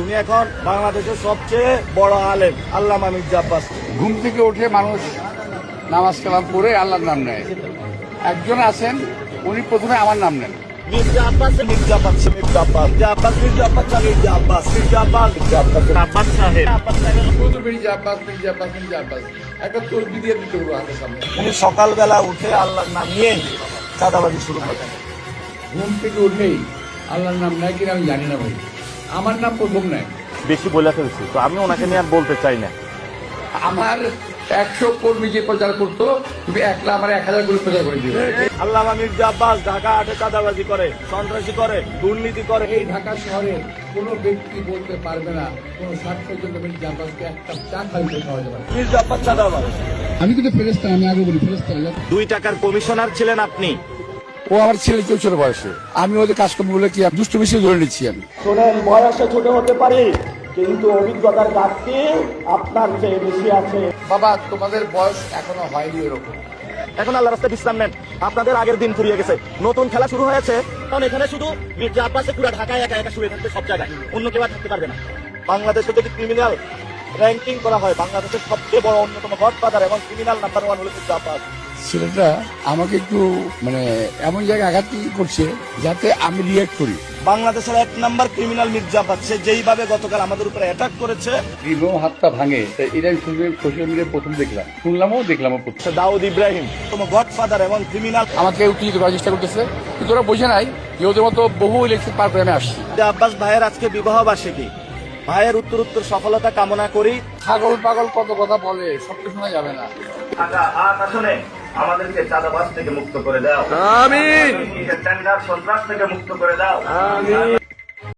উনি এখন বাংলাদেশের সবচেয়ে বড় আলেম আল্লামা মির্জা আব্বাস। ঘুম থেকে উঠে মানুষ নামাজ কালাম পড়ে আল্লাহর নাম নেয়। একজন আছেন উনি প্রথমে আমার নাম নেন। মির্জা আব্বাস, মির্জা আব্বাস, মির্জা আব্বাস, মির্জা আব্বাস, মির্জা আব্বাস, মির্জা আব্বাস, মির্জা আব্বাস, মির্জা আব্বাস, আব্বাস সাহেব, আব্বাস সাহেব। শুধু মির্জা আব্বাস, মির্জা আব্বাস, মির্জা আব্বাস, একটা তসবিহ দিয়ে দিতে হবে হাতের সামনে। উনি সকালবেলা উঠে আল্লাহর নাম নিয়ে চাঁদাবাজি শুরু করেন। ঘুম থেকে উঠেই আল্লাহর নাম নেয় কিনা আমি জানি না ভাই, আমার নাম প্রথম নেয়। বেশি বলে ফেলছি, তো আমি ওনাকে নিয়ে আর বলতে চাই না। আমার 100 কর্মী যে প্রচার করতো, তুমি একলা আমার 1000 করে প্রচার করে দিবে। আল্লামা মির্জা আব্বাস ঢাকা হাটে চাঁদাবাজি করে, সন্ত্রাসী করে, দুর্নীতি করে। এই ঢাকা শহরের কোনো ব্যক্তি বলতে পারবে না কোন স্বার্থের জন্য মির্জা আব্বাসকে একটা চা খাইতে খাওয়া যাবে না। মির্জা আব্বাস চাঁদাবাজ। আমি কিন্তু ফেরেশতা, আমি আগে বলি ফেরেশতা। 2 টাকার কমিশনার ছিলেন আপনি। ও আমার ছেলে কেউ ছোট বয়সে, আমি ওদের কাজ করবো বলে কি দুষ্ট বেশি ধরে নিচ্ছি আমি। শোনেন, বয়সে ছোট হতে পারি, কিন্তু অভিজ্ঞতার ঘাটতি আপনার চেয়ে বেশি আছে। বাবা তোমাদের বয়স এখনো হয়নি এরকম। এখন আল্লাহ রাস্তায় বিশ্রাম নেন, আপনাদের আগের দিন ফুরিয়ে গেছে, নতুন খেলা শুরু হয়েছে। কারণ এখানে শুধু মির্জা আব্বাসে পুরো ঢাকায় একা একা শুয়ে থাকবে, সব জায়গায় অন্য কেউ আর থাকতে পারবে না। বাংলাদেশে যদি ক্রিমিনাল র্যাঙ্কিং করা হয়, বাংলাদেশের সবচেয়ে বড় অন্যতম গডফাদার এবং ক্রিমিনাল নাম্বার 1 হলো মির্জা আব্বাস। ছেলেটা আমাকে একটু এমন জায়গায় আঘাত করছে যাতে আমি রিয়েক্ট করি। বাংলাদেশের 1 নাম্বার ক্রিমিনাল মির্জা আব্বাস, সে যেইভাবে গতকাল আমাদের উপরে অ্যাটাক করেছে। হাতটা ভাঙে, এটা আমি সোশ্যাল মিডিয়ায় প্রথম দেখলাম, দেখলামও। দাউদ ইব্রাহিম তোমার গডফাদার এবং ক্রিমিনাল আমাকে উত্তেজিত করার চেষ্টা করতেছে, কিন্তু ওরা বোঝে নাই যে ওদের মতো বহু ইলেকশন পার করে আমি আসছি। আব্বাস ভাইয়ের আজকে বিবাহ বার্ষিকী, ভাইয়ের উত্তর সফলতা কামনা করি। ছাগল পাগল কত কথা বলে, সবটা শোনা যাবে না। আসলে আমাদেরকে চাঁদাবাজ থেকে মুক্ত করে দাও, আমিন। টেন্ডার সন্ত্রাস থেকে মুক্ত করে দাও। আমিন।